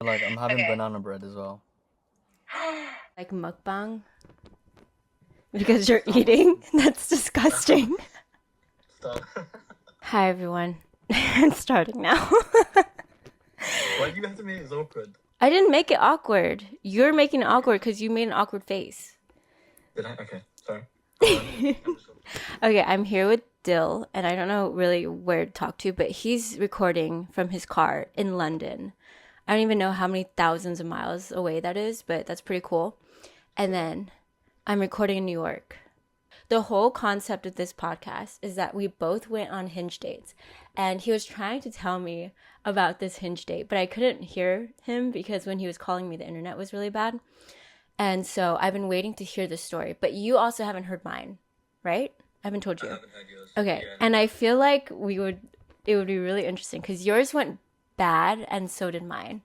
feel like I'm having banana bread as well. Like mukbang? Because you're eating? That's disgusting. Stop. Hi, everyone. It's starting now. Why do you have to make it awkward? I didn't make it awkward. You're making it awkward because you made an awkward face. Did I? Okay, sorry. Go on. Okay, I'm here with Dill, and I don't know really where to talk to, but he's recording from his car in London. I don't even know how many thousands of miles away that is, but that's pretty cool. And then I'm recording in New York. The whole concept of this podcast is that we both went on Hinge dates, and he was trying to tell me about this Hinge date, but I couldn't hear him because when he was calling me, the internet was really bad. And so I've been waiting to hear the story, but you also haven't heard mine, right? I haven't told you. I haven't heard yours. Okay, Yeah. and I feel like it would be really interesting because yours went bad and so did mine.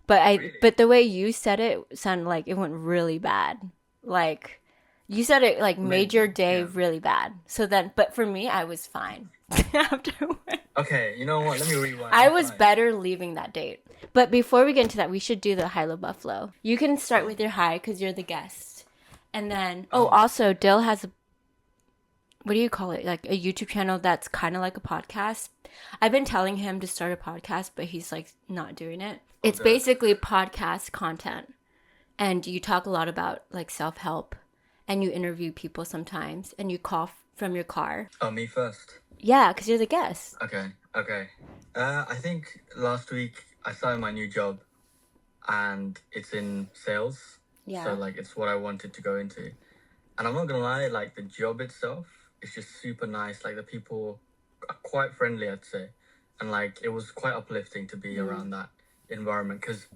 Really? But the way you said it sounded like it went really bad. Like you said it like made your day Yeah. really bad. So then, but for me, I was fine afterward. Okay, you know what? Let me rewind. I was Fine. better leaving that date. But before we get into that, we should do the high-low buffalo. You can start with your high because you're the guest. And then, also, Dill has what do you call it? Like a YouTube channel that's kind of like a podcast. I've been telling him to start a podcast, but he's like not doing it. It's basically podcast content. And you talk a lot about like self-help and you interview people sometimes and you call from your car. Oh, me first. Yeah, because you're the guest. Okay. I think last week I started my new job and it's in sales. Yeah. So, like, it's what I wanted to go into. And I'm not going to lie, like, the job itself is just super nice. Like, the people are quite friendly, I'd say. And, like, it was quite uplifting to be around that environment because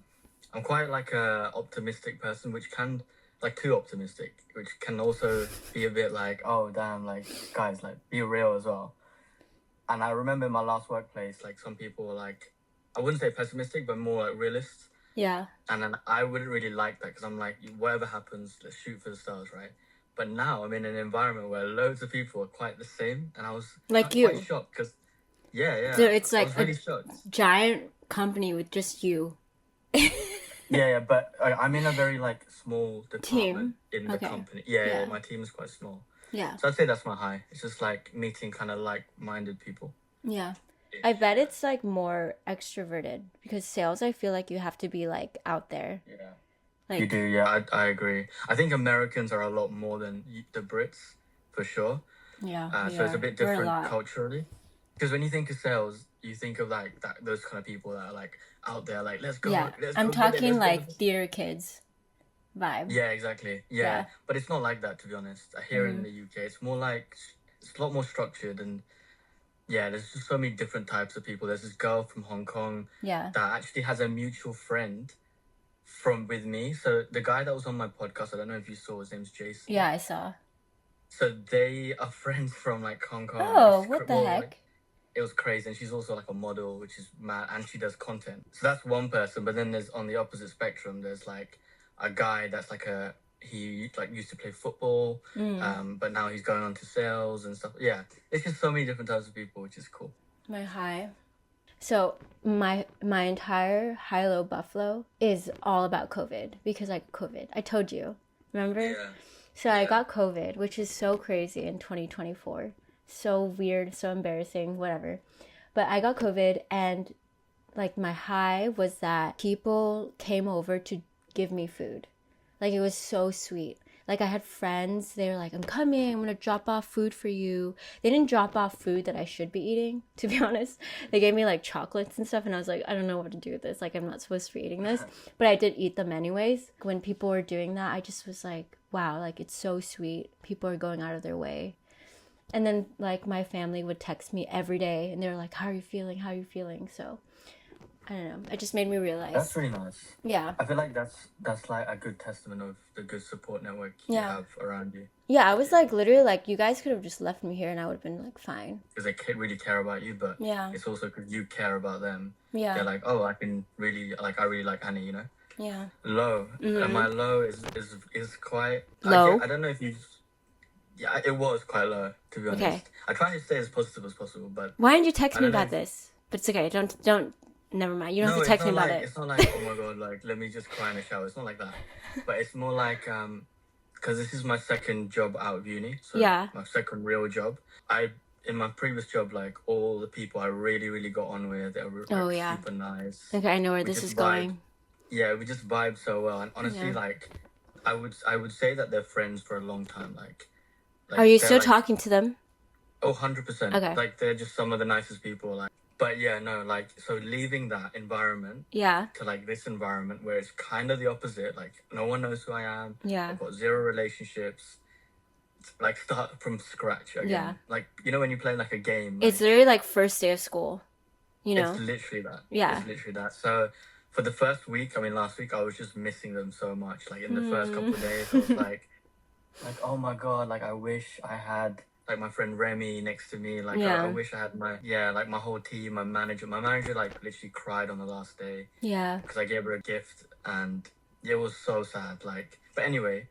I'm quite, like, a optimistic person, which can, like, too optimistic, which can also be a bit like, oh, damn, like, guys, like, be real as well. And I remember in my last workplace, like, some people were, like, I wouldn't say pessimistic, but more, like, realists. Yeah. And then I wouldn't really like that because I'm like, whatever happens, let's shoot for the stars, right? But now I'm in an environment where loads of people are quite the same. And I was Like quite shocked because, yeah. So it's I like was really shocked. giant company with just you. Yeah, but I'm in a very, like, small department in the Okay. company. Yeah, Yeah. my team is quite small. Yeah. So I'd say that's my high. It's just, like, meeting kind of like-minded people. Yeah. I bet it's like more extroverted because sales, I feel like you have to be like out there. Yeah. Like, You do, yeah, I agree. I think Americans are a lot more than the Brits, for sure. yeah. So it's a bit We're different lot. culturally. Because when you think of sales, you think of like those kind of people that are like out there, like let's go. Yeah. Let's I'm go get it, talking let's go like get it. theater kids vibe. Yeah, exactly. Yeah, but it's not like that, to be honest. Here in the UK, it's more like it's a lot more structured and yeah, there's just so many different types of people. There's this girl from Hong Kong Yeah. that actually has a mutual friend with me. So the guy that was on my podcast, I don't know if you saw, his name's Jason. Yeah, I saw. So they are friends from like Hong Kong. Oh, It's what the well, heck? like, it was crazy, and she's also like a model, which is mad, and she does content. So that's one person. But then there's on the opposite spectrum, there's like a guy that's like he like used to play football, but now he's going on to sales and stuff. Yeah, it's just so many different types of people, which is cool. My high. So my entire high-low buffalo is all about COVID because I got COVID. I told you. Remember? Yeah. So I got COVID, which is so crazy in 2024. So weird, so embarrassing, whatever. But I got COVID and like my high was that people came over to give me food. Like it was so sweet. Like I had friends, they were like, I'm coming, I'm gonna drop off food for you. They didn't drop off food that I should be eating, to be honest. They gave me like chocolates and stuff and I was like, I don't know what to do with this. Like I'm not supposed to be eating this. But I did eat them anyways. When people were doing that, I just was like, wow, like it's so sweet. People are going out of their way. And then like my family would text me every day and they were like, how are you feeling? How are you feeling? So I don't know. It just made me realize. That's really nice. Yeah. I feel like that's like a good testament of the good support network you have around you. Yeah, I was like literally like you guys could have just left me here and I would have been like fine. Because they really care about you, but Yeah. it's also because you care about them. Yeah. They're like, oh, I really like Annie, you know? Yeah. Low. And my low is quite... Low? I don't know if you... Yeah, it was quite low, to be honest. Okay. I try to stay as positive as possible, but... Why didn't you text I me don't know about if- this? But it's okay. Don't Never mind. You don't have No, to it's text me not about like it. it's not like oh my god, like let me just cry in the shower. It's not like that. But it's more like because this is my second job out of uni, so Yeah. my second real job. I in my previous job, like all the people I really really got on with, they were Oh, like yeah. super nice. Okay, I know where We this just is vibed. going. Yeah, we just vibe so well, and honestly, Yeah. like I would say that they're friends for a long time. Are you they're still like talking to them? 100%. Okay. Like they're just some of the nicest people. Like, but yeah, no, like so leaving that environment Yeah. to like this environment where it's kind of the opposite. Like no one knows who I am. Yeah. I've got zero relationships. Like start from scratch again. Yeah. Like you know when you play like a game. It's Like, literally like first day of school. You know? it's literally that. Yeah. It's literally that. So for the first week, I mean last week, I was just missing them so much. Like in the first couple of days, I was like oh my god, like I wish I had like my friend Remy next to me. Like Yeah. I wish I had like my whole team, my manager. My manager like literally cried on the last day Yeah. because I gave her a gift and it was so sad. Like, but anyway,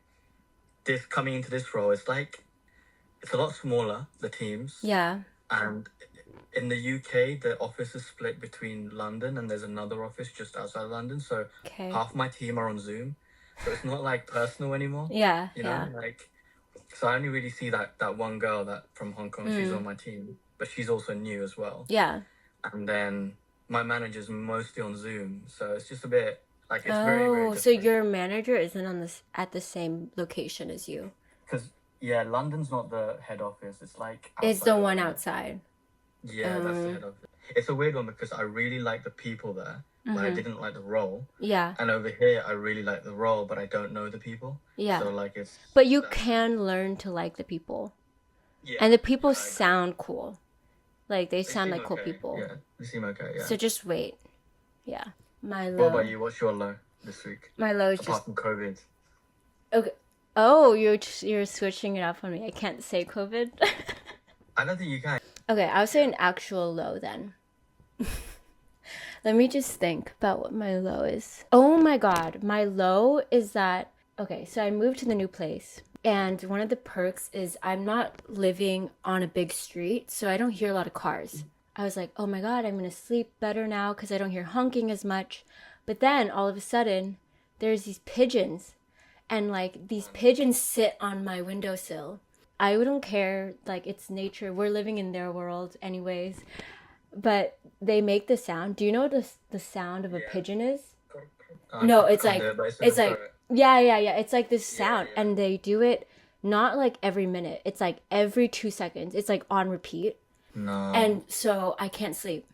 this coming into this role, it's like it's a lot smaller, the teams. Yeah. And in the UK, the office is split between London and there's another office just outside London. So Okay. half my team are on Zoom. So it's not like personal anymore. Yeah. You know, Yeah. like so I only really see that one girl that from Hong Kong. She's on my team, but she's also new as well. Yeah. And then my manager's mostly on Zoom, so it's just a bit like it's very very Oh, so different. your manager isn't on this at the same location as you. Because yeah, London's not the head office. It's like It's outside the of one London. outside. Yeah, that's the head office. It's a weird one because I really like the people there, but I didn't like the role. Yeah. And over here, I really like the role, but I don't know the people. Yeah. So like it's But you can learn to like the people. yeah. And the people I- sound cool. Like they they sound seem like cool okay. people. Yeah, they seem okay. Yeah. So just wait. Yeah. My What about low. you? What's your low this week? My low is Apart just from COVID. okay. Oh, you're switching it up on me. I can't say COVID. I don't think you can. Okay, I'll say an actual low then. Let me just think about what my low is. Oh my god, my low is that okay, so I moved to the new place and one of the perks is I'm not living on a big street, so I don't hear a lot of cars. I was like, "Oh my god, I'm going to sleep better now cuz I don't hear honking as much." But then all of a sudden, there's these pigeons and like these pigeons sit on my windowsill. I don't care, like it's nature. We're living in their world anyways. But they make the sound. Do you know what the sound of a pigeon is? No, it's like it's like yeah. It's like this sound yeah. and they do it not like every minute. It's like every 2 seconds. It's like on repeat. No. And so I can't sleep.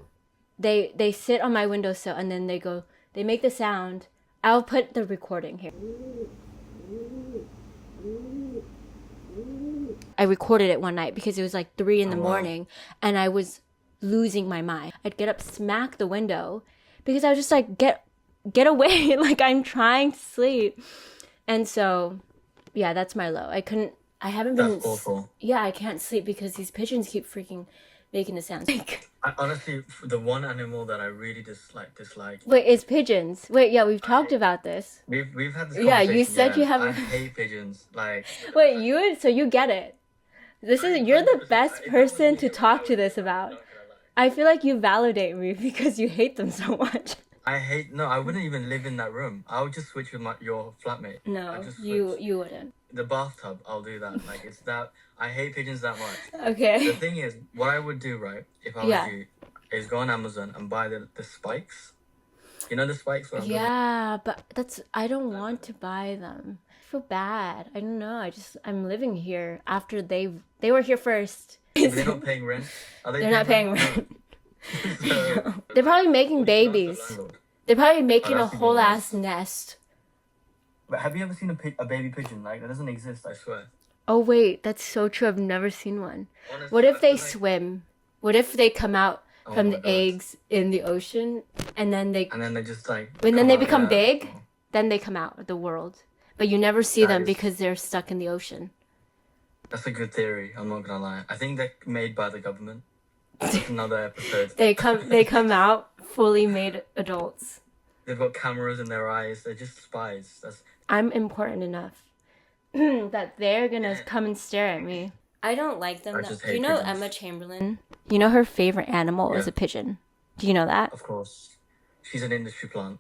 They sit on my windowsill and then they make the sound. I'll put the recording here. I recorded it one night because it was like 3 in the morning and I was losing my mind. I'd get up, smack the window because I was just like, get away. Like I'm trying to sleep. And so, yeah, that's my low. I haven't been, That's awful. yeah, I can't sleep because these pigeons keep freaking making the sounds. Honestly, the one animal that I really dislike. Wait, it's pigeons. Wait, yeah, we've talked about this. We've had this Yeah, conversation. you said you I haven't. hate pigeons. Like Wait, so you get it. You're the best person to talk to this about. I feel like you validate me because you hate them so much. I wouldn't even live in that room. I would just switch with your flatmate. I No, just you switch. wouldn't. The bathtub, I'll do that. Like it's that I hate pigeons that much. The Okay. thing is, what I would do, right, if I was Yeah. you, is go on Amazon and buy the spikes. You know the spikes? What I'm talking about? Yeah, but I don't want to buy them. I feel bad. I don't know. I'm living here after they were here first. They're not paying rent. Are they? They're not paying No. rent. So, They're probably making babies. landlord. They're probably making a that's whole even ass nest. But have you ever seen a baby pigeon? Like that doesn't exist. I swear. Oh wait, that's so true. I've never seen one. Honestly, What if I they feel like- swim? What if they come out Oh from my the God. eggs in the ocean and then they And then they just like. when then come they out, become yeah. big, then they come out of the world. But you never see That them is- because they're stuck in the ocean. That's a good theory. I'm not gonna lie. I think they're made by the government. That's another episode. They come out fully made adults. They've got cameras in their eyes. They're just spies. That's I'm important enough that they're gonna come and stare at me. I don't like them. I just Do you hate know pigeons. Emma Chamberlain? You know her favorite animal is Yeah. a pigeon. Do you know that? of course. She's an industry plant.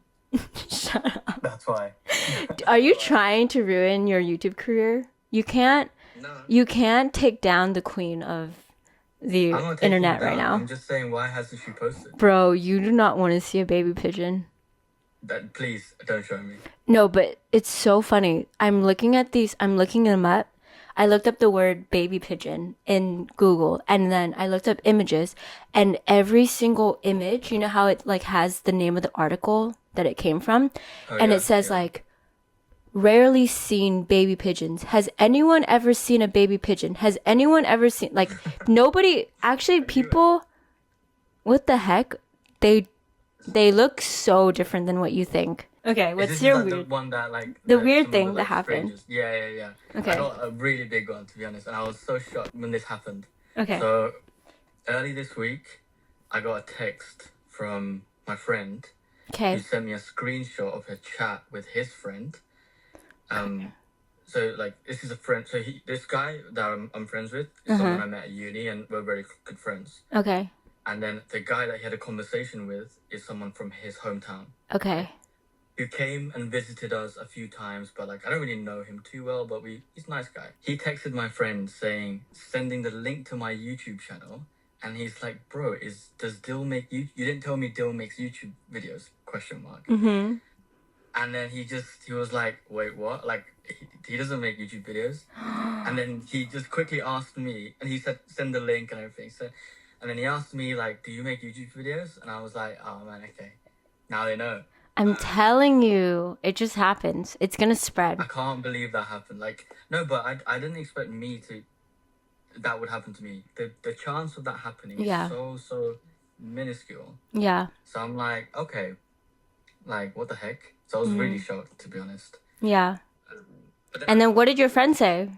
Shut up. That's why. Are you trying to ruin your YouTube career? You can't. No. You can't take down the queen of the I'm not taking internet it right down. now. I'm just saying, why hasn't she posted? Bro, you do not want to see a baby pigeon. Please don't show me. No, but it's so funny. I'm looking them up. I looked up the word baby pigeon in Google, and then I looked up images, and every single image, you know how it like has the name of the article that it came from, and it says like rarely seen baby pigeons. Has anyone ever seen a baby pigeon? Has anyone ever seen like nobody actually people what the heck? They look so different than what you think. Okay, what's your like weird the one that like the some weird of thing the, that like, happened? strangers. Yeah. Okay. I got a really big one, to be honest, and I was so shocked when this happened. Okay. So early this week, I got a text from my friend who Okay. sent me a screenshot of her chat with his friend. So like this is a friend. So this guy that I'm friends with is someone I met at uni, and we're very good friends. Okay. And then the guy that he had a conversation with is someone from his hometown Okay. who came and visited us a few times, but like I don't really know him too well, but he's a nice guy. He texted my friend sending the link to my YouTube channel, and he's like, "Bro, does Dill make you didn't tell me Dill makes YouTube videos?" Question mark. Mm-hmm. And then he was like, "Wait, what? Like he doesn't make YouTube videos?" And then he just quickly asked me, and he said, "Send the link and everything." So, and then he asked me like, "Do you make YouTube videos?" And I was like, "Oh man, okay, now they know." I'm telling you, it just happens. It's gonna spread. I can't believe that happened. Like, no, but I didn't expect that would happen to me. The chance of that happening is so minuscule. Yeah. So I'm like, okay, like what the heck? So I was really shocked, to be honest. Yeah. But And then what did your friend say?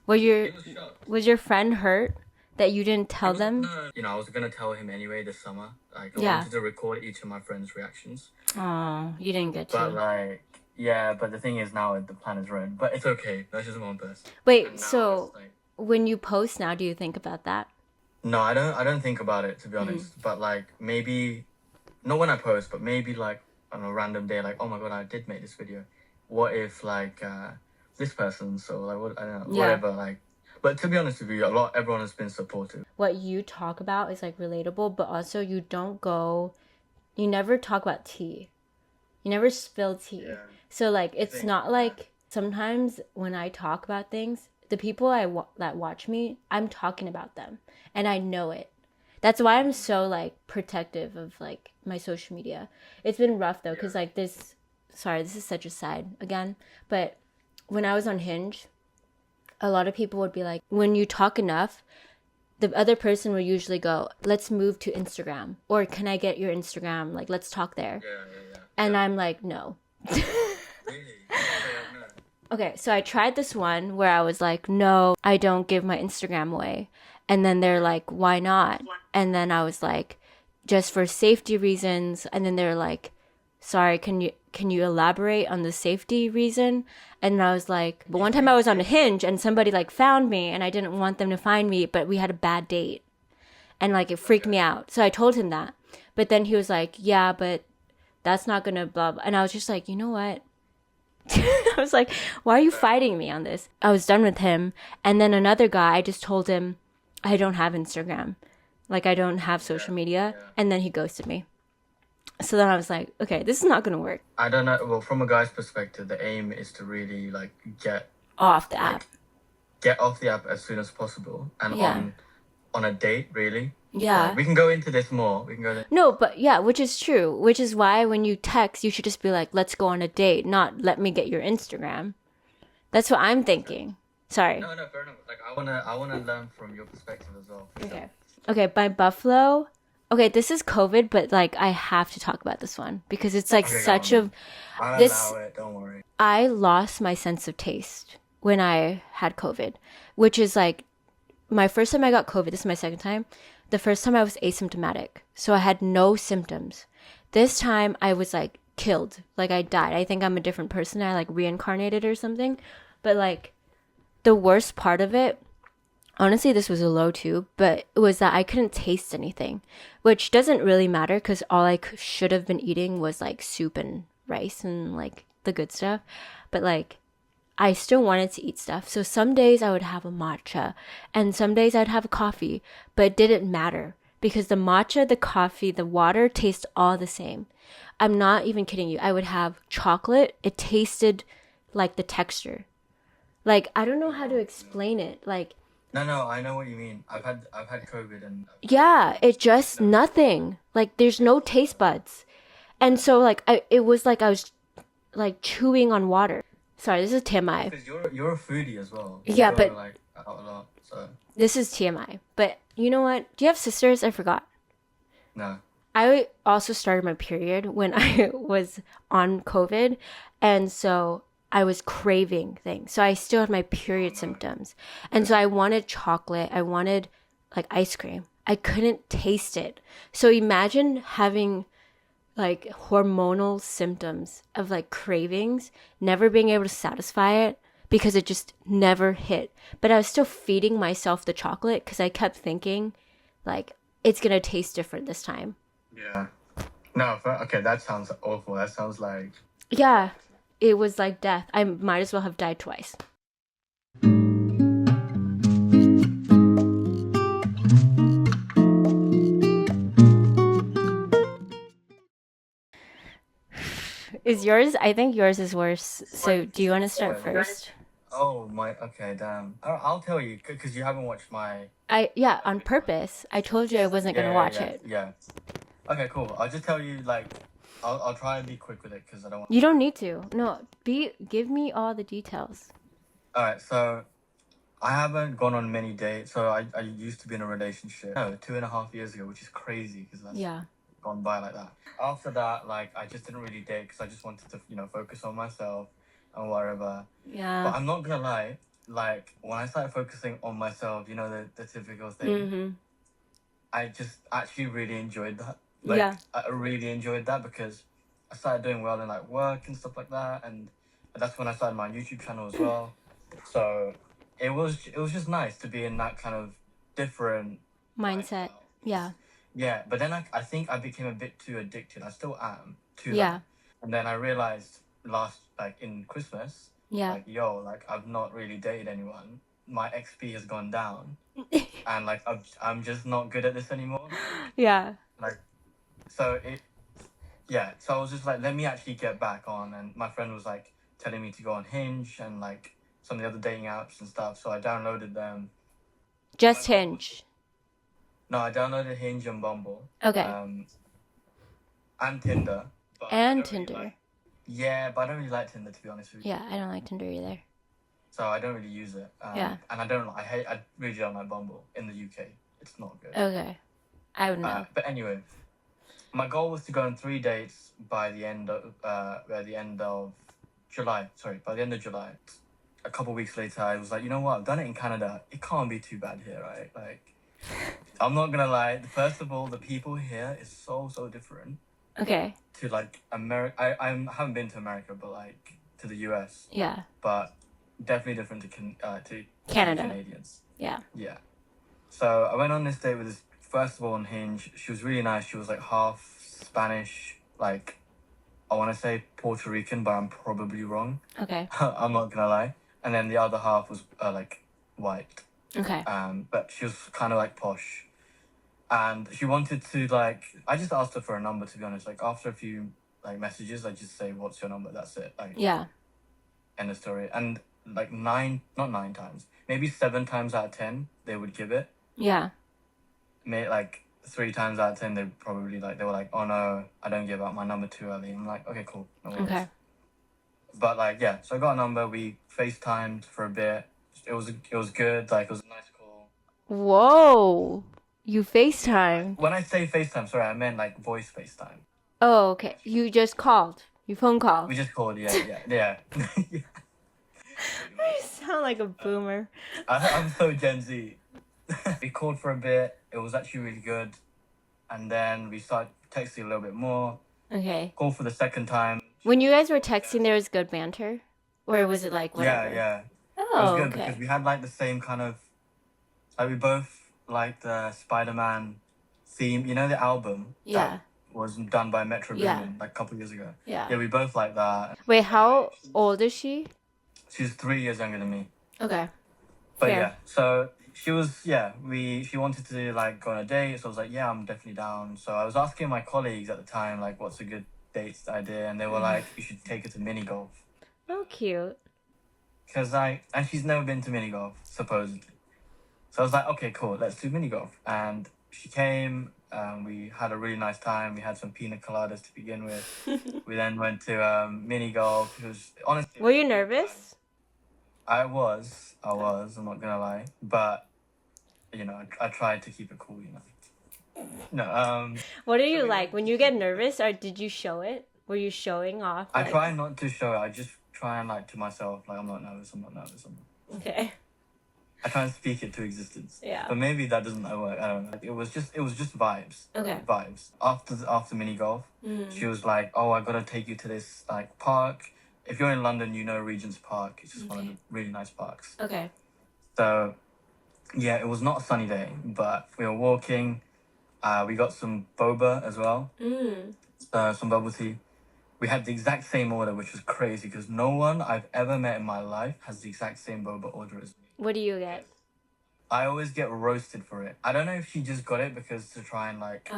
he was shocked. Was your friend hurt that you didn't tell them? No, I was gonna tell him anyway this summer. Like, I Yeah. wanted to record each of my friends' reactions. Oh, you didn't get But to. like, yeah. But the thing is, now the plan is ruined. But it's okay. That's just one person. Wait, And now so it's like, when you post now, do you think about that? no, I don't think about it, to be honest. But like maybe not when I post, but maybe like on a random day, like, oh my god, I did make this video. What if like this person? So like, what I don't know, Yeah. whatever. Like, but to be honest with you, everyone has been supportive. What you talk about is like relatable, but also you never talk about tea. You never spill tea. Yeah. So like it's think- not like sometimes when I talk about things, the people that watch me, I'm talking about them and I know it. That's why I'm so like protective of like my social media. It's been rough though, because like this is such a side again, but when I was on Hinge, a lot of people would be like, when you talk enough, the other person will usually go, let's move to Instagram, or can I get your Instagram? Like, let's talk there. Yeah. And I'm like, no. Really? No. Okay, so I tried this one where I was like, no, I don't give my Instagram away. And then they're like, why not? And then I was like, just for safety reasons. And then they're like, sorry, can you elaborate on the safety reason? And I was like, but one time I was on a Hinge and somebody like found me and I didn't want them to find me, but we had a bad date. And like it freaked me out. So I told him that. But then he was like, yeah, but that's not gonna blah, blah. And I was just like, you know what? I was like, why are you fighting me on this? I was done with him. And then another guy, I just told him, I don't have Instagram. Like, I don't have social media. And then he ghosted me. So then I was like, okay, this is not going to work. I don't know. Well, from a guy's perspective, the aim is to really like get Off the app. off the app as soon as possible and Yeah. on a date, really. Yeah. Like, we can go into this more. No, but yeah, which is true. Which is why when you text, you should just be like, let's go on a date, not let me get your Instagram. That's what I'm thinking. Sorry. No, fair enough. Like, I wanna learn from your perspective as well. Okay, by Buffalo. Okay, this is COVID, but like I have to talk about this one because it's like such a. I'll This- allow it. Don't worry. I lost my sense of taste when I had COVID, which is like my first time I got COVID. This is my second time. The first time I was asymptomatic, so I had no symptoms. This time I was like killed, like I died. I think I'm a different person. I like reincarnated or something. But like the worst part of it Honestly, this was a low too, but it was that I couldn't taste anything, which doesn't really matter because all I should have been eating was like soup and rice and like the good stuff. But like, I still wanted to eat stuff. So some days I would have a matcha and some days I'd have a coffee, but it didn't matter because the matcha, the coffee, the water taste all the same. I'm not even kidding you. I would have chocolate. It tasted like the texture. Like, I don't know how to explain it. Like, No, I know what you mean. I've had COVID and yeah, it just nothing. Like there's no taste buds. And so like it was like I was like chewing on water. Sorry, this is TMI. because you're a foodie as well. You Yeah, go but like out a lot. So this is TMI. But you know what? Do you have sisters? I forgot. no. I also started my period when I was on COVID, and so I was craving things. So I still had my period symptoms. And so I wanted chocolate. I wanted like ice cream. I couldn't taste it. So imagine having like hormonal symptoms of like cravings, never being able to satisfy it because it just never hit. But I was still feeding myself the chocolate because I kept thinking like it's going to taste different this time. Yeah. No. Okay, that sounds awful. That sounds like. Yeah, it was like death. I might as well have died twice. Is yours? I think yours is worse. So do you want to start first? Oh my. Okay, damn. I'll tell you because you haven't watched my. Yeah, on purpose. I told you I wasn't gonna watch it. Yeah. Okay, cool. I'll just tell you like. I'll try and be quick with it because I don't want. You don't need to. No, give me all the details. All right, so I haven't gone on many dates. So I used to be in a relationship. No, 2.5 years ago, which is crazy because that's Yeah. gone by like that. After that, like I just didn't really date because I just wanted to focus on myself and whatever. But Yeah. I'm not gonna lie. Like when I started focusing on myself, the typical thing. Mm-hmm. I just actually really enjoyed that. Like, Yeah. I really enjoyed that because I started doing well in like work and stuff like that, and that's when I started my YouTube channel as well. So it was just nice to be in that kind of different Mindset. lifestyle. Yeah. Yeah, but then I think I became a bit too addicted. I still am to Yeah. that. And then I realized like in Christmas, Yeah. like like I've not really dated anyone. My XP has gone down, and like I'm just not good at this anymore. Yeah. Like so so I was just like, let me actually get back on, and my friend was like telling me to go on Hinge and like some of the other dating apps and stuff, so I downloaded them. Just Hinge. No, I downloaded Hinge and Bumble. Okay. And Tinder. But I And don't really Tinder. yeah, but I don't really like Tinder, to be honest with you. Yeah, I don't like Tinder either. So I don't really use it. Yeah. And I really don't like Bumble in the UK. It's not good. Okay. I would know. But anyway, my goal was to go on 3 dates by the end of July. Sorry, by the end of July. A couple weeks later, I was like, you know what? I've done it in Canada. It can't be too bad here, right? Like, I'm not gonna lie. First of all, the people here is so different Okay. to like America. I haven't been to America, but like to the US. Yeah. But definitely different to Canada. Canadians. Yeah. Yeah. So I went on this date with this, first of all, on Hinge. She was really nice. She was like half Spanish, like I want to say Puerto Rican, but I'm probably wrong. Okay. I'm not gonna lie. And then the other half was like white. Okay. But she was kind of like posh. And she wanted to like, I just asked her for a number, to be honest. Like after a few like messages, I just say, "What's your number?" That's it. Like, Yeah. end of story. And like not 9 times, maybe 7 times out of 10, they would give it. Yeah. Like 3 times out of 10, they were like, "Oh no, I don't give out my number too early." I'm like, okay, cool. No worries. Okay. But like, yeah, so I got a number. We FaceTimed for a bit. It was good. Like, it was a nice call. Whoa. You FaceTime. When I say FaceTime, sorry, I meant like voice FaceTime. Oh, okay. You just called. You phone called. We just called, yeah. You sound like a boomer. I'm so Gen Z. We called for a bit. It was actually really good. And then we started texting a little bit more. Okay. Called for the second time. When you guys were texting, there was good banter? Or was it like whatever? Yeah. It was Oh, good okay. because we had like the same kind of Like we both like the Spider-Man theme. You know the album Yeah. that was done by Metro Yeah. Boomin like a couple years ago. Yeah. Yeah, we both like that. Wait, how old is she? She's 3 years younger than me. Okay. But Fair. yeah, so she was she wanted to like go on a date, so I was like, yeah, I'm definitely down. So I was asking my colleagues at the time like what's a good date idea, and they were like, you should take her to mini golf. Oh, cute. And she's never been to mini golf, supposedly. So I was like, okay, cool, let's do mini golf. And she came, we had a really nice time. We had some pina coladas to begin with. We then went to mini golf. It was honestly. Were you nervous? I was. I'm not gonna lie, but I tried to keep it cool. No. What are you like when you get nervous, or did you show it? Were you showing off? I try not to show it. I just try and like to myself, like I'm not nervous. Okay. I try and speak it to existence. Yeah. But maybe that doesn't work. I don't know. It was just vibes. Okay. Vibes. After mini golf, she was like, "Oh, I gotta take you to this like park. If you're in London, you know Regent's Park. It's just one of the really nice parks." Okay. So, yeah, it was not a sunny day, but we were walking. We got some boba as well. Some bubble tea. We had the exact same order, which was crazy because no one I've ever met in my life has the exact same boba order as me. What do you get? I always get roasted for it. I don't know if she just got it because to try and like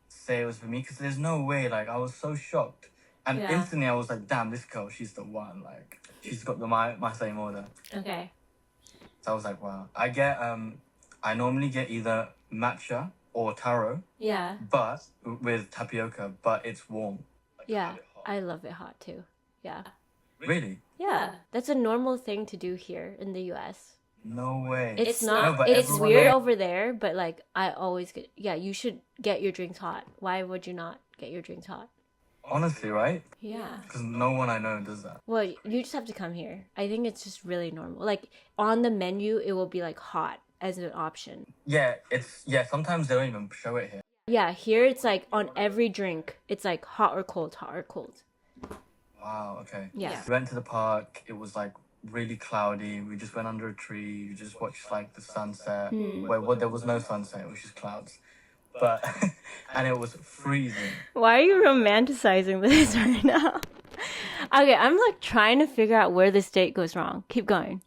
say it was for me, because there's no way. Like I was so shocked, and instantly I was like, "Damn, this girl, she's the one. Like she's got my same order." Okay. So I was like, "Wow." I normally get either matcha or taro, Yeah. but with tapioca, but it's warm. Like, Yeah. I love it hot too. Yeah. Really? Yeah. That's a normal thing to do here in the US. No way. It's No, not. but It's everyone weird there- over there, but like I always get. Yeah, you should get your drinks hot. Why would you not get your drinks hot? Honestly, right? Yeah. Because no one I know does that. Well, you just have to come here. I think it's just really normal. Like on the menu, it will be like hot as an option. Yeah, sometimes they don't even show it here. Yeah, here it's like on every drink, it's like hot or cold, hot or cold. Wow, okay. Yeah. We went to the park. It was like really cloudy. We just went under a tree. We just watched like the sunset. There was no sunset. It was just clouds. But and it was freezing. Why are you romanticizing this right now? Okay, I'm like trying to figure out where this date goes wrong. Keep going.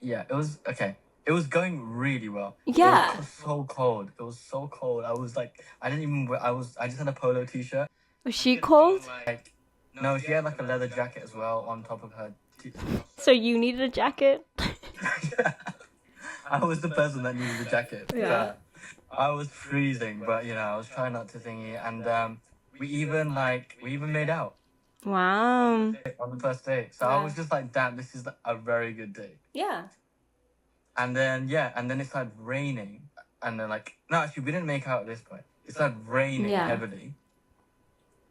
Yeah, it was okay. It was going really well. Yeah. It was so cold. It was so cold. I was like, I didn't even wear, I just had a polo t-shirt. Was she cold? Like, no, she had like a leather jacket as well on top of her So you needed a jacket? I was the person that needed the jacket. Yeah. I was freezing, but I was trying not to thingy, and we even made out Wow. on the first date. So I was just like, damn, this is a very good date. Yeah. And then it started raining, and then no, actually we didn't make out at this point. It started raining heavily.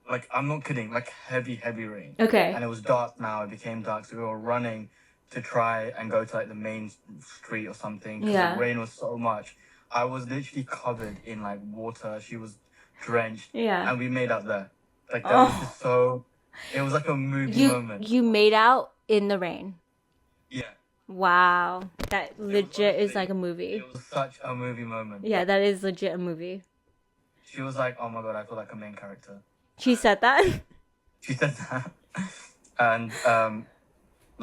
Like I'm not kidding, like heavy rain. Okay. And it was dark now. It became dark, so we were running to try and go to like the main street or something. Because the rain was so much. I was literally covered in like water. She was drenched. Yeah. And we made out there. Like that was just so. It was like a movie moment. You made out in the rain. Yeah. Wow. That legit is like a movie. It was such a movie moment. Yeah, that is legit a movie. She was like, "Oh my god, I feel like a main character." She said that? She said that. And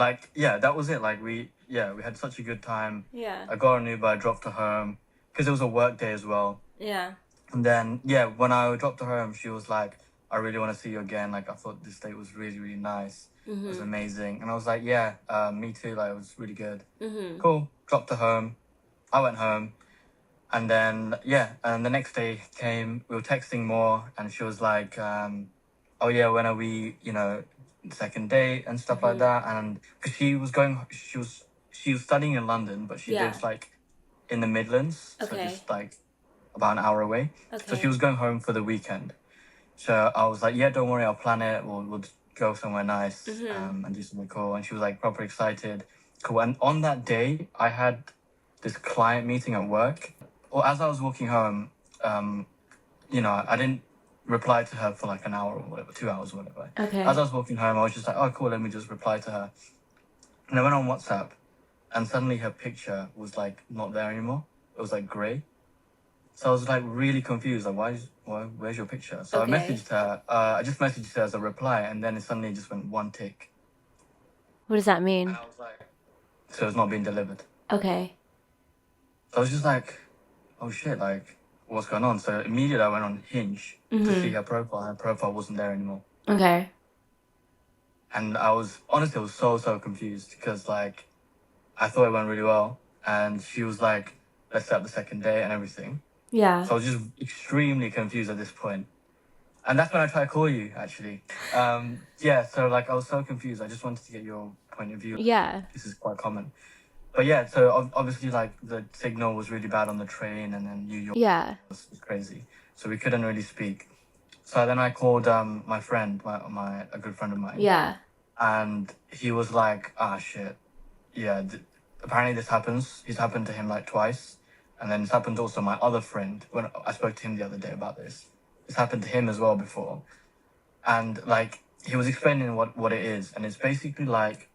that was it. Like we had such a good time. Yeah. I got an Uber, I dropped her home because it was a work day as well. Yeah. And then when I dropped her home, she was like, "I really want to see you again. Like I thought this date was really, really nice. It was amazing." And I was like, "Yeah, me too. Like it was really good." Cool. Dropped her home. I went home. And then, and the next day came, we were texting more, and she was like, "Oh yeah, when are we, second date and stuff like that?" And because she was studying in London, but she lives like in the Midlands, so just like about an hour away. Okay. So she was going home for the weekend. So I was like, "Yeah, don't worry, I'll plan it. We'll go somewhere nice and do something cool." And she was like proper excited. Cool. And on that day, I had this client meeting at work. Well, as I was walking home, I didn't reply to her for like an hour or whatever, 2 hours or whatever. Okay. As I was walking home, I was just like, "Oh, cool, let me just reply to her." And I went on WhatsApp, and suddenly her picture was like not there anymore. It was like grey. So I was like really confused. Like, where's your picture? So I Okay. messaged her. I just messaged her as a reply, and then it suddenly just went one tick. What does that And mean? I was like, so it's not being delivered. Okay. So I was just like, oh shit, like, what's going on? So immediately I went on Hinge to see her profile. Her profile wasn't there anymore. Okay. And I was, honestly, I was so confused because, like, I thought it went really well. And she was like, let's set up the second day and everything. Yeah. So I was just extremely confused at this point. And that's when I tried to call you, actually. Yeah, so, like, I was so confused. I just wanted to get your point of view. Yeah. This is quite common. But yeah, so obviously, like, the signal was really bad on the train, and then New York Yeah. was crazy. So we couldn't really speak. So then I called my friend, a good friend of mine. Yeah. And he was like, ah, shit. Yeah, apparently this happens. It's happened to him, like, twice. And then it's happened to also my other friend. When I spoke to him the other day about this. It's happened to him as well before. And, like, he was explaining what it is. And it's basically like,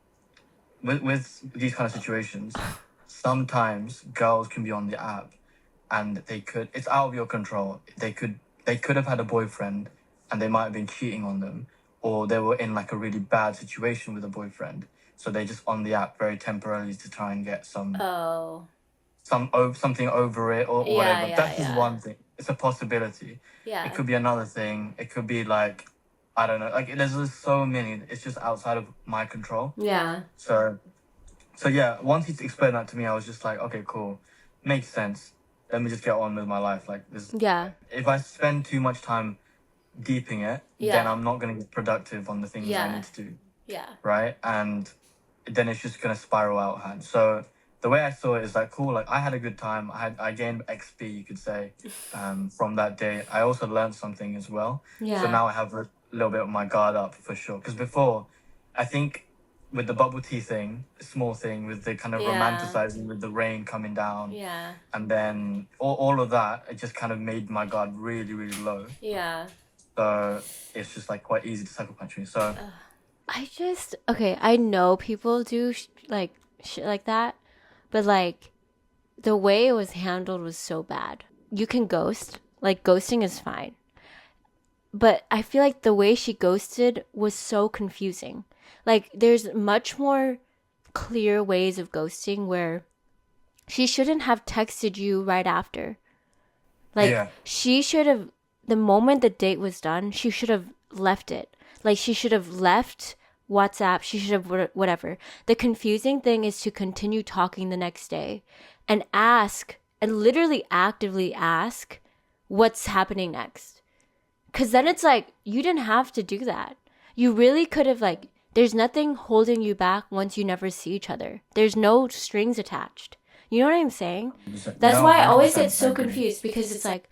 with these kind of situations, sometimes girls can be on the app and it's out of your control. They could have had a boyfriend and they might have been cheating on them, or they were in like a really bad situation with a boyfriend. So they just on the app very temporarily to try and get something over it or whatever. That's just one thing. It's a possibility. Yeah. It could be another thing. It could be like, I don't know. Like there's just so many. It's just outside of my control. Yeah. So yeah, once he explained that to me, I was just like, okay, cool, makes sense. Let me just get on with my life. Like this. Yeah. If I spend too much time deeping it, then I'm not gonna get productive on the things I need to do. Yeah. Right, and then it's just gonna spiral out of hand. So the way I saw it is like, cool. Like I had a good time. I gained XP, you could say, from that day. I also learned something as well. Yeah. So now I have a little bit of my guard up for sure. Because before, I think with the bubble tea thing, small thing, with the kind of romanticizing with the rain coming down, and then all of that, it just kind of made my guard really, really low. Yeah. So it's just like quite easy to sucker punch me. So I know people do shit like that, but like the way it was handled was so bad. You can ghost, like ghosting is fine, but I feel like the way she ghosted was so confusing. Like there's much more clear ways of ghosting where she shouldn't have texted you right after. Like she should have, the moment the date was done, she should have left it. Like she should have left WhatsApp. She should have whatever. The confusing thing is to continue talking the next day and ask, and literally actively ask what's happening next. Because then it's like, you didn't have to do that. You really could have like, there's nothing holding you back once you never see each other. There's no strings attached. You know what I'm saying? That's why I always get so confused, because it's like,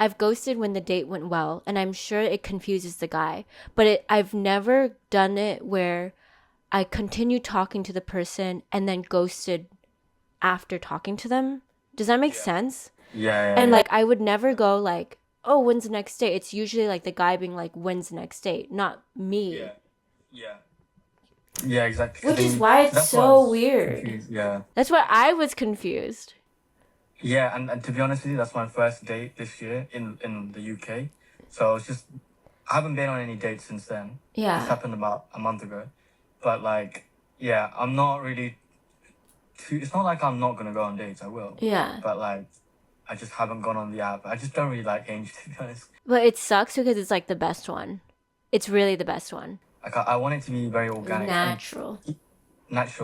I've ghosted when the date went well, and I'm sure it confuses the guy. But I've never done it where I continue talking to the person and then ghosted after talking to them. Does that make sense? Yeah. And like, I would never go like, oh, when's the next date? It's usually like the guy being like, when's the next date? Not me. Yeah, exactly. Which is why it's so weird. Confused. Yeah. That's why I was confused. Yeah, and to be honest with you, that's my first date this year in the UK. So I haven't been on any dates since then. Yeah. This happened about a month ago. But like, yeah, I'm not really it's not like I'm not gonna go on dates, I will. Yeah. But like, I just haven't gone on the app. I just don't really like Hinge, to be honest. But it sucks because it's like the best one. It's really the best one. Like I want it to be very organic. Natural,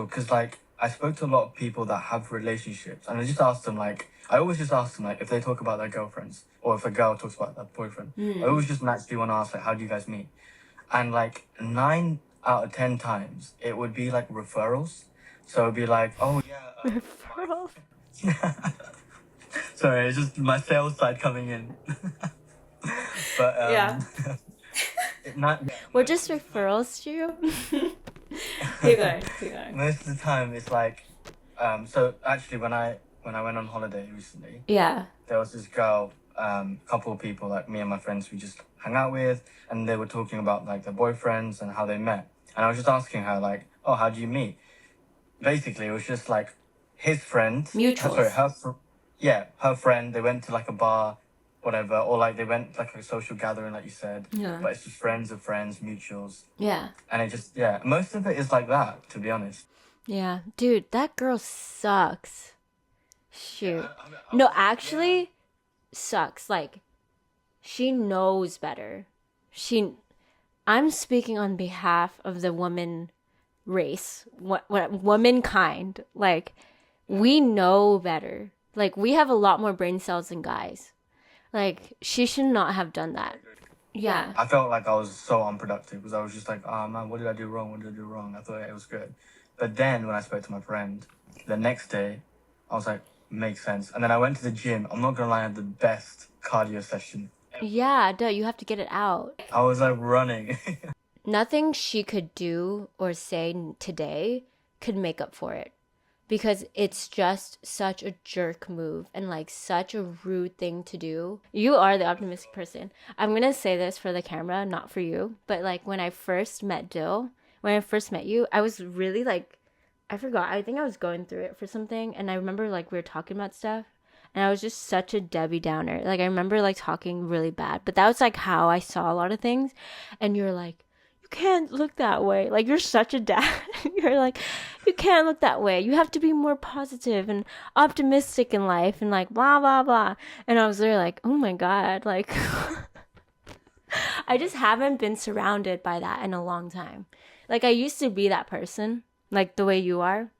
because like I spoke to a lot of people that have relationships, and I just asked them like, I always just ask them like if they talk about their girlfriends or if a girl talks about their boyfriend. I always just naturally want to ask like, how do you guys meet? And like 9 out of 10 times it would be like referrals. So it'd be like, oh yeah, referrals. Sorry, it's just my sales side coming in. But yeah. We're just referrals to you. Keep going. Most of the time it's like, so actually when I went on holiday recently, there was this girl, couple of people like me and my friends we just hung out with, and they were talking about like their boyfriends and how they met, and I was just asking her like, oh, how do you meet? basically, it was just like his friend. Sorry, Mutuals. her friend. They went to like a bar, whatever, or like they went like a social gathering, like you said. Yeah. But it's just friends of friends, mutuals, Yeah. and it just most of it is like that, to be honest. Yeah. Dude, that girl sucks. Shoot. No, actually sucks. Like, she knows better. I'm speaking on behalf of the woman race, what womankind. Like, we know better. Like, we have a lot more brain cells than guys. Like, she should not have done that. Yeah. I felt like I was so unproductive because I was just like, oh man, what did I do wrong? What did I do wrong? I thought it was good. But then when I spoke to my friend, the next day, I was like, makes sense. And then I went to the gym. I'm not gonna lie, I had the best cardio session. Yeah, duh, you have to get it out. I was like running. Nothing she could do or say today could make up for it. Because it's just such a jerk move and like such a rude thing to do. You are the optimistic person. I'm gonna say this for the camera, not for you. But like when I first met you, I was really like, I forgot. I think I was going through it for something. And I remember like we were talking about stuff. And I was just such a Debbie Downer. Like I remember like talking really bad. But that was like how I saw a lot of things. And you're like, you can't look that way. Like you're such a dad. You're like, you can't look that way. You have to be more positive and optimistic in life and like blah blah blah. And I was there like, oh my god, like I just haven't been surrounded by that in a long time. Like I used to be that person, like the way you are,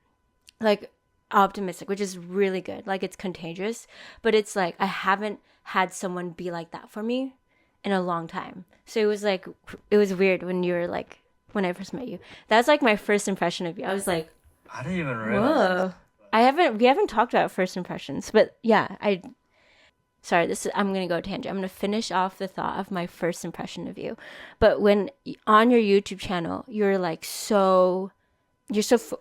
like optimistic, which is really good. Like it's contagious, but it's like I haven't had someone be like that for me in a long time. So it was weird when you were like, when I first met you. That's like my first impression of you. I was like, I didn't even realize. whoa. We haven't talked about first impressions, but yeah, I'm going to go tangent. I'm going to finish off the thought of my first impression of you. But when on your YouTube channel, you're so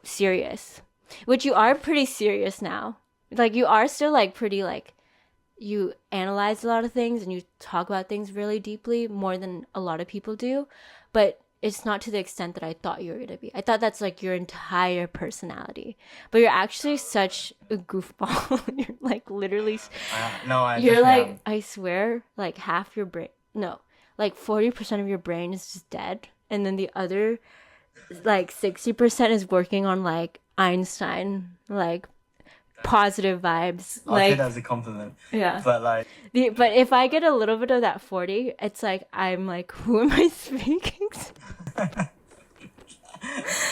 serious, which you are pretty serious now. Like you are still like pretty like, you analyze a lot of things and you talk about things really deeply more than a lot of people do, but it's not to the extent that I thought you were going to be. I thought that's like your entire personality, but you're actually such a goofball. You're like literally, you're like, am. I swear, like half your brain, no, like 40% of your brain is just dead. And then the other like 60% is working on like Einstein, like positive vibes. I'll take that as a compliment. Yeah. But like but if I get a little bit of that 40, it's like I'm like, who am I speaking to?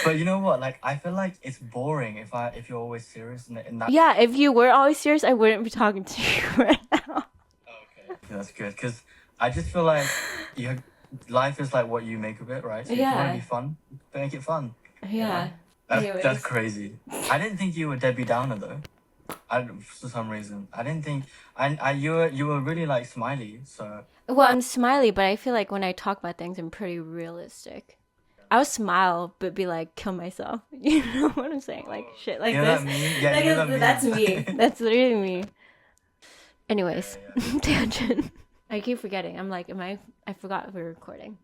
But you know what? Like I feel like it's boring if you're always serious in that. Yeah, if you were always serious, I wouldn't be talking to you right now. Okay. That's good because I just feel like life is like what you make of it, right? So if you want to be fun, make it fun. Yeah. That's crazy. I didn't think you were Debbie Downer though. For some reason, I didn't think. You were really like smiley. So. Well, I'm smiley, but I feel like when I talk about things, I'm pretty realistic. I'll smile, but be like, kill myself. You know what I'm saying? Like shit, like this. That meme? Yeah, like, that's me. That's literally me. Anyways, tangent. I keep forgetting. I'm like, I forgot we were recording.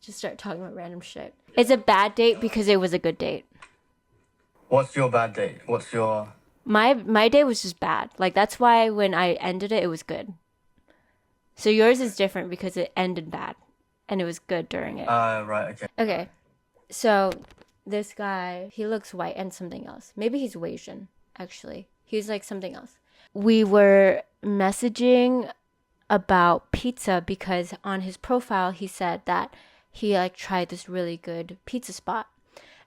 Just start talking about random shit. It's a bad date because it was a good date. What's your bad date? What's your... My day was just bad. Like, that's why when I ended it, it was good. So yours is different because it ended bad. And it was good during it. Right, okay. Okay. So, this guy, he looks white and something else. Maybe he's Asian, actually. He's like something else. We were messaging about pizza because on his profile, he said that he like tried this really good pizza spot.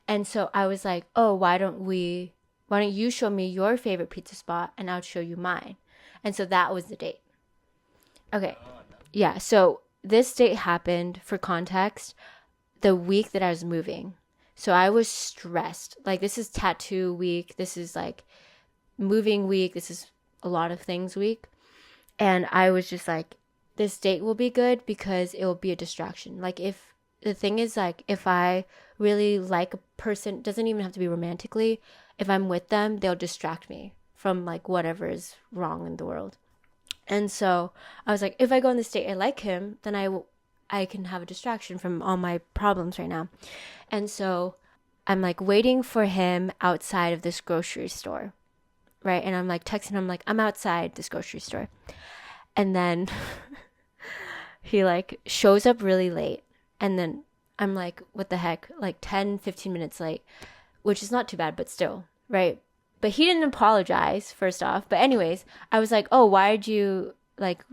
And so I was like, oh, why don't you show me your favorite pizza spot and I'll show you mine. And so that was the date. Okay. Yeah. So this date happened, for context, the week that I was moving. So I was stressed. Like, this is tattoo week. This is like moving week. This is a lot of things week. And I was just like, this date will be good because it will be a distraction. Like, if the thing is, like, if I really like a person, doesn't even have to be romantically, if I'm with them, they'll distract me from like whatever is wrong in the world. And so I was like, if I go on this date, I like him, then I can have a distraction from all my problems right now. And so I'm like waiting for him outside of this grocery store, right? And I'm like texting him like, I'm outside this grocery store. And then he like shows up really late. And then I'm like, what the heck? Like 10, 15 minutes late, which is not too bad, but still, right? But he didn't apologize, first off. But anyways, I was like, oh, why did you, like,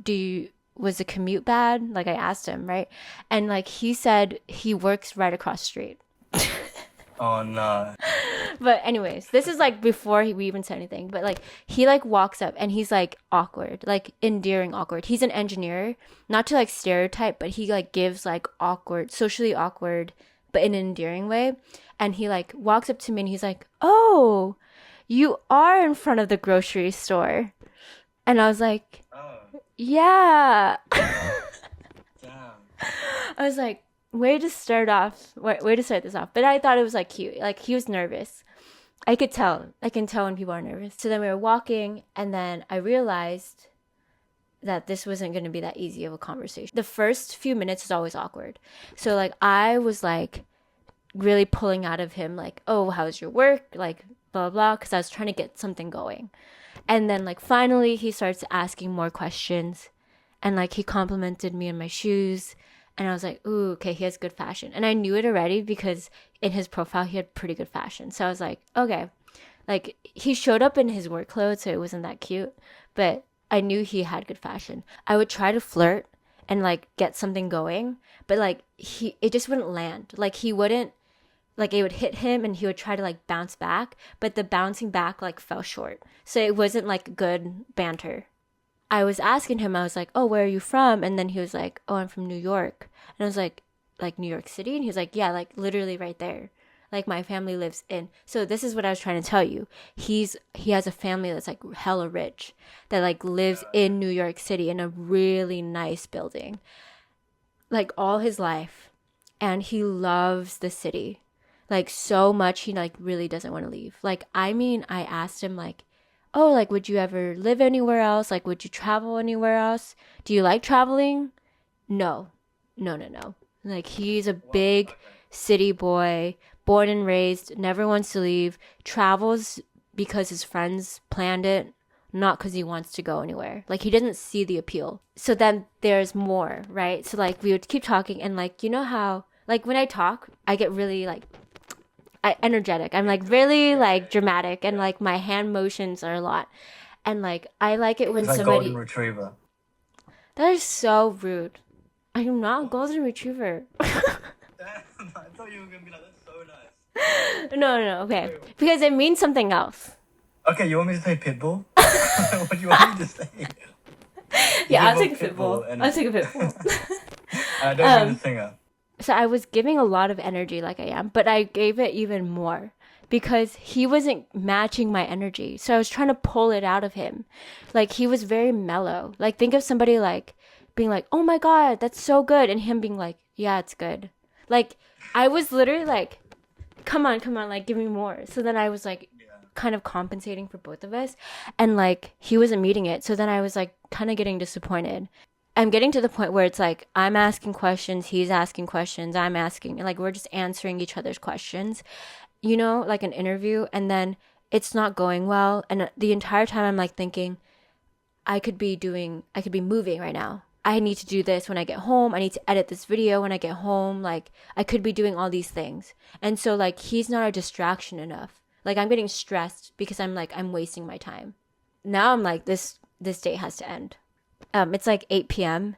was the commute bad? Like I asked him, right? And like he said he works right across the street. Oh no. But anyways, this is like before we even said anything. But like he like walks up and he's like awkward, like endearing awkward. He's an engineer, not to like stereotype, but he like gives like awkward, socially awkward, but in an endearing way. And he like walks up to me and he's like, "Oh, you are in front of the grocery store." And I was like, Oh, "Yeah." damn. I was like, way to start this off. But I thought it was like cute. Like he was nervous. I can tell when people are nervous. So then we were walking and then I realized that this wasn't going to be that easy of a conversation. The first few minutes is always awkward. So like I was like really pulling out of him like, "Oh, how's your work?" Like blah blah, because I was trying to get something going. And then like finally he starts asking more questions and like he complimented me on my shoes. And I was like, ooh, okay, he has good fashion. And I knew it already because in his profile, he had pretty good fashion. So I was like, okay. Like, he showed up in his work clothes, so it wasn't that cute. But I knew he had good fashion. I would try to flirt and, like, get something going. But, like, it just wouldn't land. Like, he wouldn't, like, it would hit him and he would try to, like, bounce back. But the bouncing back, like, fell short. So it wasn't, like, good banter. I was asking him, I was like, "Oh, where are you from?" And then he was like, "Oh, I'm from New York." And I was like New York City? And he was like, "Yeah, like literally right there. Like my family lives in." So this is what I was trying to tell you. He has a family that's like hella rich that like lives in New York City in a really nice building. Like all his life. And he loves the city. Like so much he like really doesn't want to leave. Like I mean, I asked him like, "Oh, like, would you ever live anywhere else? Like, would you travel anywhere else? Do you like traveling?" No. Like, he's a big city boy, born and raised, never wants to leave, travels because his friends planned it, not because he wants to go anywhere. Like, he doesn't see the appeal. So then there's more, right? So, like, we would keep talking, and, like, you know how, like, when I talk, I get really, like, energetic. I'm like really like dramatic and like my hand motions are a lot. And like I like it when It's like somebody golden retriever. That is so rude. I'm not a golden retriever. Damn, I thought you were gonna be like, "That's so nice." No, okay. Because it means something else. Okay, you want me to say pitbull? What do you want me to say? Yeah, I'll Give take a up pitbull. and- I'll take a pitbull. I don't mean the singer. So I was giving a lot of energy like I am, but I gave it even more because he wasn't matching my energy. So I was trying to pull it out of him. Like he was very mellow. Like think of somebody like being like, "Oh my God, that's so good." And him being like, "Yeah, it's good." Like I was literally like, come on, like give me more. So then I was like kind of compensating for both of us. And like he wasn't meeting it. So then I was like kind of getting disappointed. I'm getting to the point where it's like I'm asking questions, he's asking questions, I'm asking, and like we're just answering each other's questions, you know, like an interview, and then it's not going well. And the entire time I'm like thinking, I could be moving right now. I need to do this when I get home. I need to edit this video when I get home. Like I could be doing all these things. And so like he's not a distraction enough. Like I'm getting stressed because I'm like, I'm wasting my time. Now I'm like, this date has to end. It's like 8 p.m.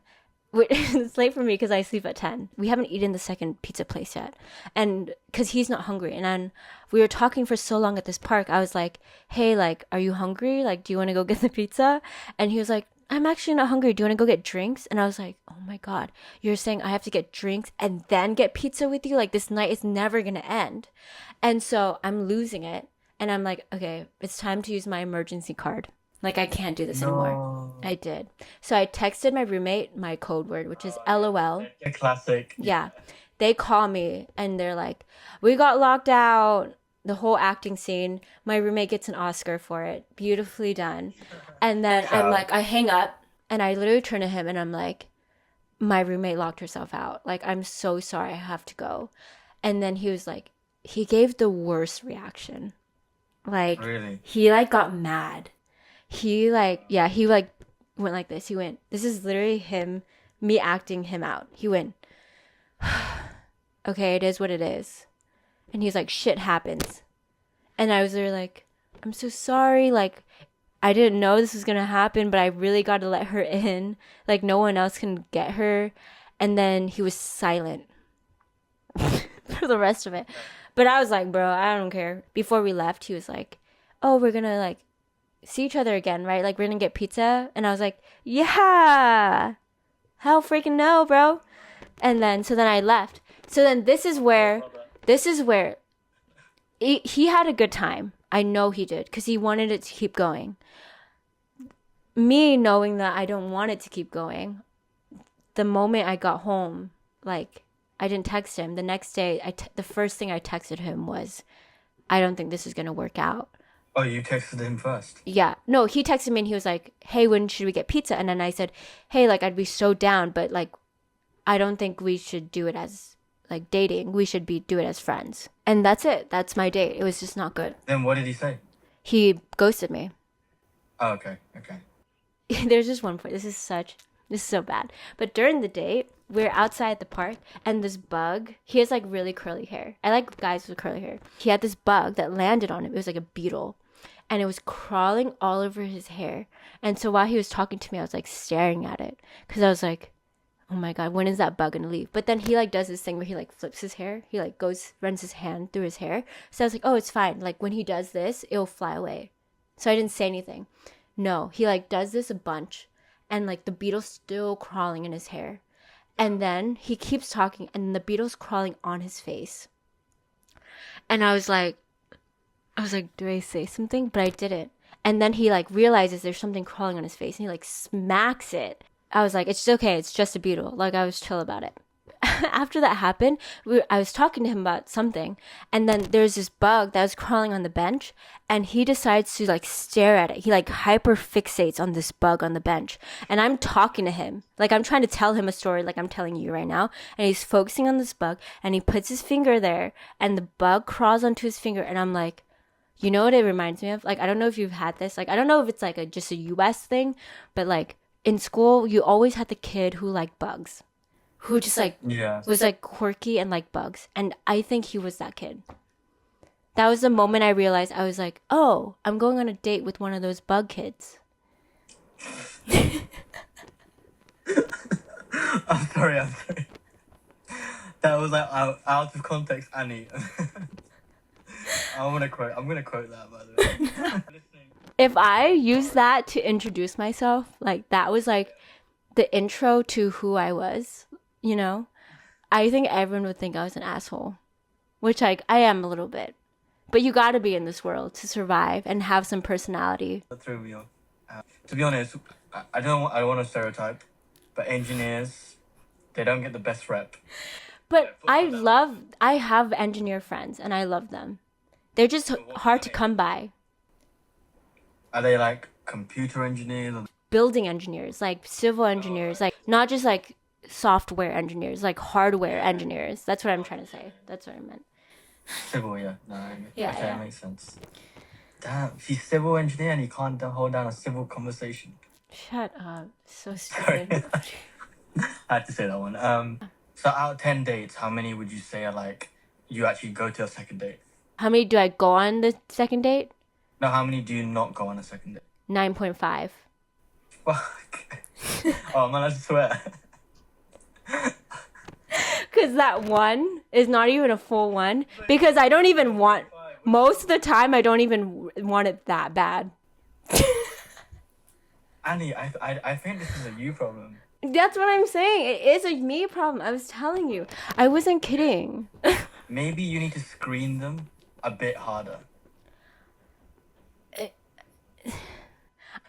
It's late for me because I sleep at 10. We haven't eaten the second pizza place yet. And because he's not hungry. And then we were talking for so long at this park. I was like, "Hey, like, are you hungry? Like, do you want to go get the pizza?" And he was like, "I'm actually not hungry. Do you want to go get drinks?" And I was like, "Oh my God, you're saying I have to get drinks and then get pizza with you? Like, this night is never going to end." And so I'm losing it. And I'm like, okay, it's time to use my emergency card. Like, I can't do this anymore. I did. So I texted my roommate my code word, which is LOL. A classic. Yeah. They call me and they're like, "We got locked out." The whole acting scene. My roommate gets an Oscar for it. Beautifully done. And then I'm like, I hang up and I literally turn to him and I'm like, "My roommate locked herself out. Like, I'm so sorry. I have to go." And then he was like, he gave the worst reaction. Like, Really? he like got mad. He like, yeah, he like went like this. He went, this is literally me acting him out. He went, okay, it is what it is. And he's like, shit happens. And I was there like, I'm so sorry. Like, I didn't know this was going to happen, but I really got to let her in. Like, no one else can get her. And then he was silent for the rest of it. But I was like, bro, I don't care. Before we left, he was like, oh, we're going to like see each other again, right? Like, we're going to get pizza. And I was like, yeah. Hell freaking no, bro. And then, so then I left. So then this is where he had a good time. I know he did, because he wanted it to keep going. Me knowing that I don't want it to keep going, the moment I got home, like, I didn't text him. The next day, the first thing I texted him was, I don't think this is going to work out. Oh, you texted him first? Yeah. No, he texted me and he was like, hey, when should we get pizza? And then I said, hey, like, I'd be so down, but like, I don't think we should do it as like dating. We should do it as friends. And that's it. That's my date. It was just not good. Then what did he say? He ghosted me. Oh, okay. There's just one point. This is so bad. But during the date, we're outside the park and this bug, he has like really curly hair. I like guys with curly hair. He had this bug that landed on him. It was like a beetle. And it was crawling all over his hair. And so while he was talking to me, I was like staring at it. Because I was like, oh my God, when is that bug gonna leave? But then he like does this thing where he like flips his hair. He like runs his hand through his hair. So I was like, oh, it's fine. Like when he does this, it'll fly away. So I didn't say anything. No, he like does this a bunch. And like the beetle's still crawling in his hair. And then he keeps talking and the beetle's crawling on his face. And I was like, do I say something? But I didn't. And then he like realizes there's something crawling on his face and he like smacks it. I was like, it's okay. It's just a beetle. Like, I was chill about it. After that happened, I was talking to him about something. And then there's this bug that was crawling on the bench. And he decides to, like, stare at it. He, like, hyper fixates on this bug on the bench. And I'm talking to him. Like, I'm trying to tell him a story like I'm telling you right now. And he's focusing on this bug. And he puts his finger there. And the bug crawls onto his finger. And I'm like, you know what it reminds me of? Like, I don't know if you've had this. Like, I don't know if it's, like, just a U.S. thing. But, like, in school, you always had the kid who liked bugs, who just like was like quirky and liked bugs. And I think he was that kid. That was the moment I realized I was like, oh, I'm going on a date with one of those bug kids. I'm sorry. That was like out of context, Annie. I'm gonna quote that, by the way. If I use that to introduce myself, like that was like the intro to who I was, you know, I think everyone would think I was an asshole, which like I am a little bit. But you got to be in this world to survive and have some personality. That threw me off. To be honest, I don't want to stereotype, but engineers, they don't get the best rep. But I have engineer friends and I love them. They're just hard to come by. Are they like computer engineers? Or... building engineers, like civil engineers, like not just like software engineers, like hardware engineers. That's what I'm trying to say. That's what I meant. Civil, yeah. No, yeah, okay, yeah. That makes sense. Damn, she's civil engineer and you can't hold down a civil conversation. Shut up. So stupid. I had to say that one. So out of 10 dates, how many would you say are like you actually go to a second date? How many do I go on the second date? No, how many do you not go on a second date? 9.5. Fuck. Oh man, I swear. Because that one is not even a full one. Because I don't even want... most of the time, I don't even want it that bad. Annie, I think this is a you problem. That's what I'm saying. It is a me problem. I was telling you. I wasn't kidding. Maybe you need to screen them a bit harder.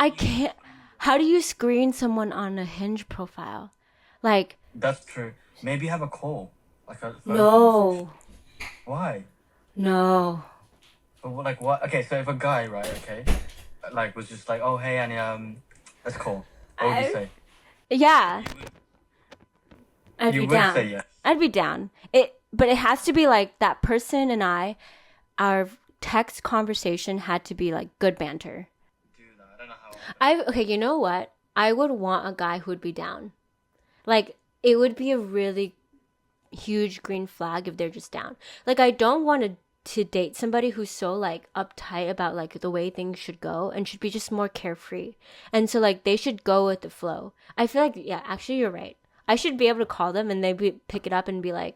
I can't... how do you screen someone on a Hinge profile? Like... that's true. Maybe have a call. Like a phone no. Why? No. But like what? Okay, so if a guy, right, okay, like was just like, oh hey Annie, let's call. What would you say? Yeah. I'd You be would down. say yes. I'd be down. But it has to be like that person and our text conversation had to be like good banter. Do that. I don't know how. Okay, you know what? I would want a guy who would be down. Like, it would be a really huge green flag if they're just down. Like, I don't want to date somebody who's so like uptight about like the way things should go and should be just more carefree. And so like they should go with the flow. I feel like, yeah, actually you're right. I should be able to call them and they pick it up and be like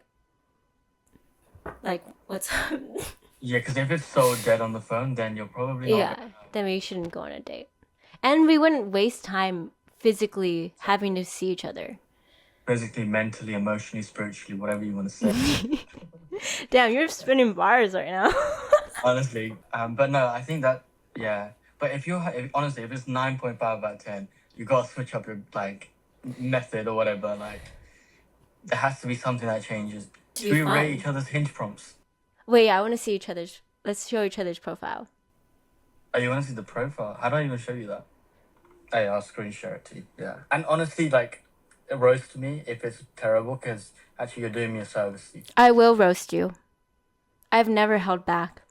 what's up? Yeah, because if it's so dead on the phone, then you're probably not. Yeah, then we shouldn't go on a date. And we wouldn't waste time physically having to see each other. Physically, mentally, emotionally, spiritually, whatever you want to say. Damn, you're spinning bars right now. Honestly, but no, I think that, yeah. But honestly, if it's 9.5 out of 10, you gotta switch up your like method or whatever. Like, there has to be something that changes. Should we rate each other's hinge prompts? Wait, I want to see let's show each other's profile. Oh, you want to see the profile? How do I even show you that? Hey, I'll screen share it to you. Yeah. And honestly, like, roast me if it's terrible, because actually you're doing me a service. I will roast you. I've never held back.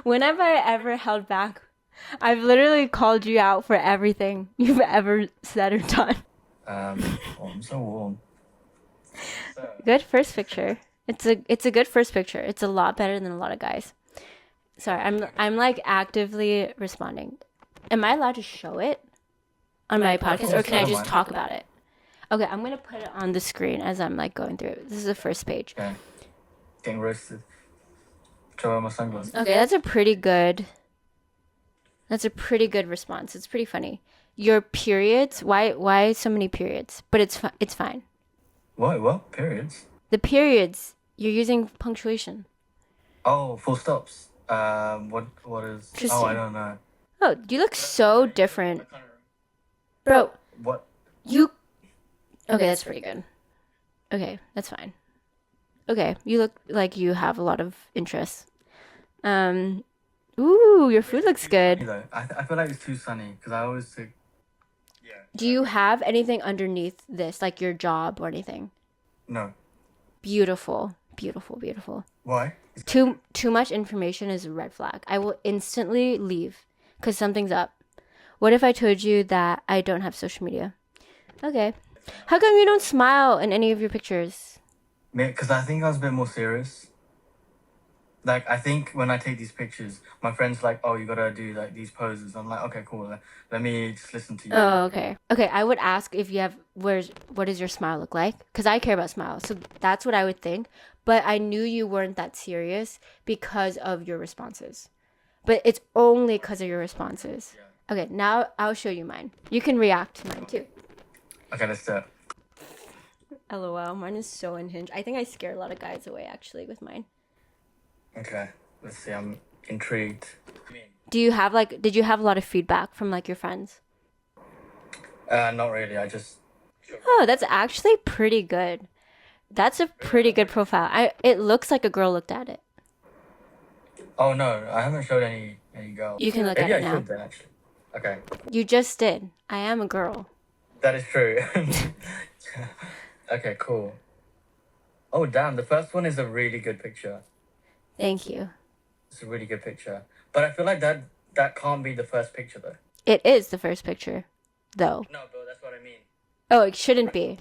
When have I ever held back? I've literally called you out for everything you've ever said or done. Oh, I'm so warm. So. Good first picture. It's a good first picture. It's a lot better than a lot of guys. Sorry, I'm like actively responding. Am I allowed to show it on my podcast, or can I just talk about it? Okay, I'm gonna put it on the screen as I'm like going through it. This is the first page. Okay. Getting roasted. Show her my sunglasses. Okay, that's a pretty good response. It's pretty funny. Your periods, why so many periods? But it's fine. What? Periods? The periods, you're using punctuation. Oh, full stops. What is? Oh, I don't know. Oh, you look so different, bro. What? You? Okay, that's pretty good. Okay, that's fine. Okay, you look like you have a lot of interests. Ooh, your food looks good. I feel like it's too sunny because I always think. Yeah. Do you have anything underneath this, like your job or anything? No. Beautiful, beautiful, beautiful. Why? Too much information is a red flag. I will instantly leave because something's up. What if I told you that I don't have social media? Okay. How come you don't smile in any of your pictures? Because I think I was a bit more serious. Like, I think when I take these pictures, my friends like, oh, you gotta do like these poses. I'm like, okay, cool. Let me just listen to you. Oh, okay. Okay, I would ask if you have, what does your smile look like? Because I care about smiles. So that's what I would think. But I knew you weren't that serious because of your responses. But it's only because of your responses. Yeah. Okay, now I'll show you mine. You can react to mine too. Okay, let's do it. LOL, mine is so unhinged. I think I scare a lot of guys away actually with mine. Okay, let's see. I'm intrigued. Did you have a lot of feedback from like your friends? Not really. Oh, that's actually pretty good. That's a pretty good profile. It looks like a girl looked at it. Oh no, I haven't showed any girls. You can look at it now. Maybe I should then, actually. Okay. You just did. I am a girl. That is true. Okay, cool. Oh damn, the first one is a really good picture. Thank you. It's a really good picture. But I feel like that can't be the first picture though. It is the first picture, though. No, bro, that's what I mean. Oh, it shouldn't be.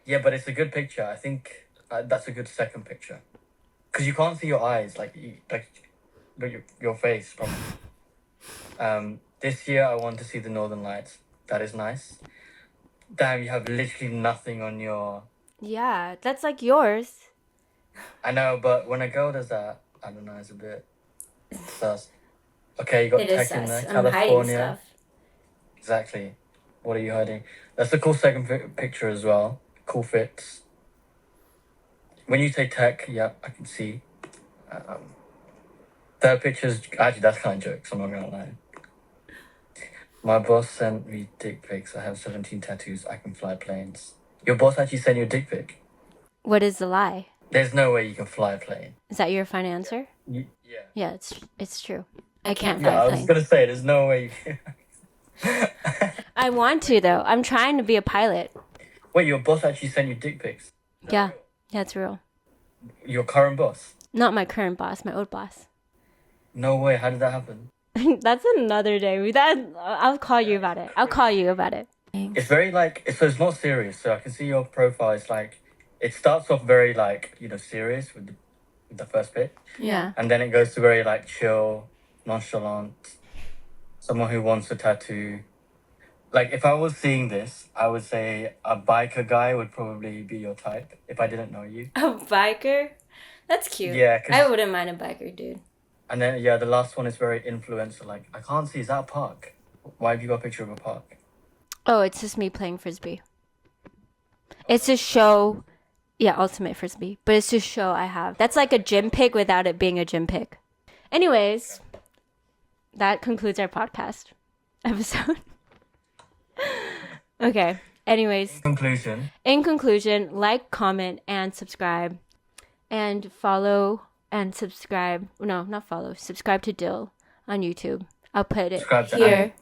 Yeah, but it's a good picture. I think that's a good second picture. Because you can't see your eyes, your face. Probably. This year I want to see the Northern Lights. That is nice. Damn, you have literally nothing on your... Yeah, that's like yours. I know, but when a girl does that, I don't know, it's a bit sus. Okay, you got tech in there. I'm hiding stuff. Exactly. What are you hiding? That's a cool second picture as well. Cool fits. When you say tech, yeah, I can see. Third picture's... Actually, that's kind of jokes, I'm not going to lie. My boss sent me dick pics. I have 17 tattoos. I can fly planes. Your boss actually sent you a dick pic? What is the lie? There's no way you can fly a plane. Is that your final answer? Yeah. Yeah, it's true. I can't fly a plane. I was going to say, there's no way you can. I want to, though. I'm trying to be a pilot. Wait, your boss actually sent you dick pics? Yeah, it's real. Your current boss? Not my current boss, my old boss. No way. How did that happen? That's another day. I'll call you about it. I'll call you about it. It's very like it's not serious. So I can see your profile. It's like it starts off very like serious with the first bit, Yeah. and then it goes to very like chill, nonchalant. Someone who wants a tattoo. Like if I was seeing this, I would say a biker guy would probably be your type if I didn't know you. A biker? That's cute. Yeah, I wouldn't mind a biker, dude. And then the last one is very influencer. Like I can't see, is that a park? Why have you got a picture of a park? Oh, it's just me playing frisbee. It's to show, ultimate frisbee, but it's to show I have. That's like a gym pic without it being a gym pic. Anyways, that concludes our podcast episode. Okay. Anyways, in conclusion, like, comment, and subscribe, and follow and subscribe. No, not follow. Subscribe to Dill on YouTube. I'll put it here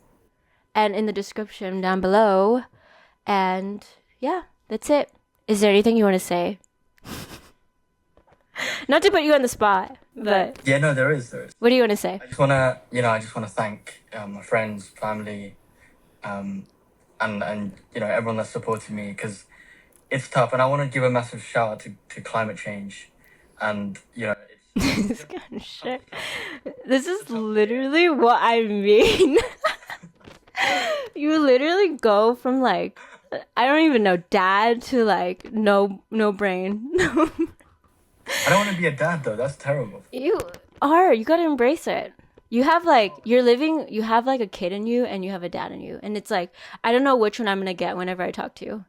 and in the description down below. And yeah, that's it. Is there anything you want to say? Not to put you on the spot, but yeah, no, there is. What do you want to say? I just wanna, thank my friends, family, and everyone that's supported me because it's tough, and I want to give a massive shout out to climate change, and This kind of shit. This is literally what I mean. You literally go from like, I don't even know, dad to like no brain. I don't want to be a dad though. That's terrible. You are. You gotta embrace it. You have like you have like a kid in you and you have a dad in you, and it's like I don't know which one I'm gonna get whenever I talk to you.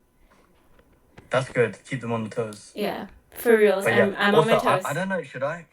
That's good. Keep them on the toes. Yeah, for real. Yeah. I'm also, on my toes. I don't know. Should I?